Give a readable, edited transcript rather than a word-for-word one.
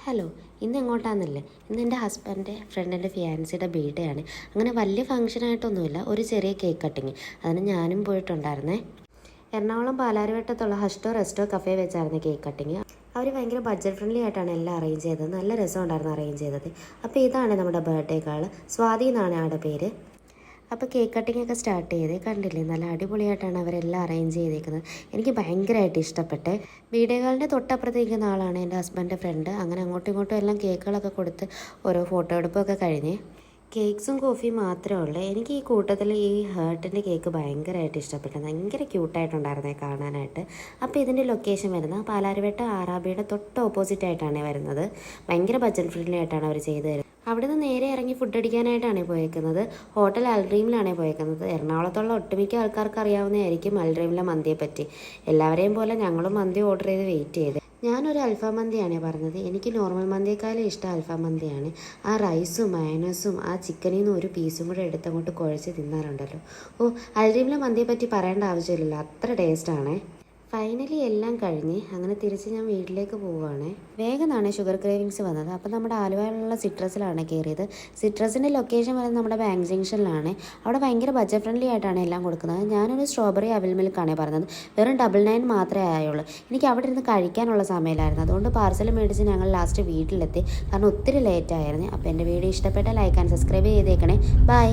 Hello, ഇന്ന് എങ്ങോട്ടാണെന്നല്ലേ? ഇന്ന് എൻ്റെ ഹസ്ബൻഡ് ഫ്രണ്ടിൻ്റെ ഫിയാൻസിയുടെ ബർത്ത്ഡേ ആണ്. അങ്ങനെ വലിയ ഫംഗ്ഷനായിട്ടൊന്നുമില്ല, ഒരു ചെറിയ കേക്ക് കട്ടിങ്. അതിന് ഞാനും പോയിട്ടുണ്ടായിരുന്നേ. എറണാകുളം പാലാരിവട്ടത്തുള്ള ഹസ്റ്റോ റെസ്റ്റോ കഫേ വെച്ചായിരുന്നു കേക്ക് കട്ടിങ്. അവർ ഭയങ്കര ബഡ്ജറ്റ് ഫ്രണ്ട്ലി ആയിട്ടാണ് എല്ലാം അറേഞ്ച് ചെയ്തത്. നല്ല രസമുണ്ടായിരുന്നു അറേഞ്ച് ചെയ്തത്. അപ്പോൾ ഇതാണ് നമ്മുടെ ബർത്ത്ഡേ ഗേൾ, സ്വാതി എന്നാണ് ആളുടെ പേര്. അപ്പോൾ കേക്ക് കട്ടിംഗ് ഒക്കെ സ്റ്റാർട്ട് ചെയ്ത് കണ്ടില്ലേ, നല്ല അടിപൊളിയായിട്ടാണ് അവരെല്ലാം അറേഞ്ച് ചെയ്തേക്കുന്നത്. എനിക്ക് ഭയങ്കരമായിട്ട് ഇഷ്ടപ്പെട്ടെ. വീഡിയോ കാളിൻ്റെ തൊട്ടപ്പുറത്തേക്കുന്ന ആളാണ് എൻ്റെ ഹസ്ബൻഡിൻ്റെ ഫ്രണ്ട്. അങ്ങനെ അങ്ങോട്ടും ഇങ്ങോട്ടും എല്ലാം കേക്കുകളൊക്കെ കൊടുത്ത് ഓരോ ഫോട്ടോ എടുപ്പൊക്കെ കഴിഞ്ഞ് കേക്ക്സും കോഫിയും മാത്രമേ ഉള്ളൂ. എനിക്ക് ഈ കൂട്ടത്തിൽ ഈ ഹേർട്ടിൻ്റെ കേക്ക് ഭയങ്കരമായിട്ട് ഇഷ്ടപ്പെട്ടു. ഭയങ്കര ക്യൂട്ടായിട്ടുണ്ടായിരുന്നേ കാണാനായിട്ട്. അപ്പോൾ ഇതിൻ്റെ ലൊക്കേഷൻ വരുന്നത് പാലാരിവട്ട ആറാബിയുടെ തൊട്ട് ഓപ്പോസിറ്റ് ആയിട്ടാണ് വരുന്നത്. ഭയങ്കര ബഡ്ജറ്റ് ഫ്രണ്ട്ലി ആയിട്ടാണ് അവർ ചെയ്തു തരുന്നത്. അവിടെ നിന്ന് നേരെ ഇറങ്ങി ഫുഡ് അടിക്കാനായിട്ടാണ് പോയേക്കുന്നത്. ഹോട്ടൽ അൽഡ്രീമിലാണ് പോയേക്കുന്നത്. എറണാകുളത്തുള്ള ഒട്ടുമിക്ക ആൾക്കാർക്ക് അറിയാവുന്നതായിരിക്കും അൽഡ്രീമിലെ മന്തിയെ പറ്റി. എല്ലാവരെയും പോലെ ഞങ്ങളും മന്തി ഓർഡർ ചെയ്ത് വെയിറ്റ് ചെയ്ത്. ഞാനൊരു അൽഫാം മന്തിയാണ് പറഞ്ഞത്. എനിക്ക് നോർമൽ മന്തിയേക്കാളും ഇഷ്ടം അൽഫാം മന്തിയാണ്. ആ റൈസും മയനസും ആ ചിക്കനിൽ നിന്ന് ഒരു പീസും കൂടെ എടുത്തങ്ങോട്ട് കുഴച്ച് തിന്നാറുണ്ടല്ലോ. അൽഡ്രീമിലെ മന്തിയെ പറ്റി പറയേണ്ട ആവശ്യമില്ലല്ലോ, അത്ര ടേസ്റ്റാണേ. ഫൈനലി എല്ലാം കഴിഞ്ഞ് അങ്ങനെ തിരിച്ച് ഞാൻ വീട്ടിലേക്ക് പോവുകയാണ്. വേഗമാണ് ഷുഗർ ക്രേവിങ്സ് വന്നത്. അപ്പോൾ നമ്മുടെ ആലുവയിലുള്ള സിട്രസിലാണ് കയറിയത്. സിട്രസിൻ്റെ ലൊക്കേഷൻ വരുന്നത് നമ്മുടെ ബാങ്ക് ജംഗ്ഷനിലാണ്. അവിടെ ഭയങ്കര ബഡ്ജറ്റ് ഫ്രണ്ട്ലി ആയിട്ടാണ് എല്ലാം കൊടുക്കുന്നത്. ഞാനൊരു സ്ട്രോബെറി അവിൽ മിൽക്കാണ് പറഞ്ഞത്. വെറും 99 മാത്രമേ ആയുള്ളൂ. എനിക്ക് അവിടെ ഇരുന്ന് കഴിക്കാനുള്ള സമയമില്ലായിരുന്നു. അതുകൊണ്ട് പാർസൽ മേടിച്ച് ഞങ്ങൾ ലാസ്റ്റ് വീട്ടിലെത്തി. കാരണം ഒത്തിരി ലേറ്റ് ആയിരുന്നു. അപ്പോൾ എൻ്റെ വീഡിയോ ഇഷ്ടപ്പെട്ട ലൈക്ക് ആൻഡ് സബ്സ്ക്രൈബ് ചെയ്തേക്കണേ. ബൈ.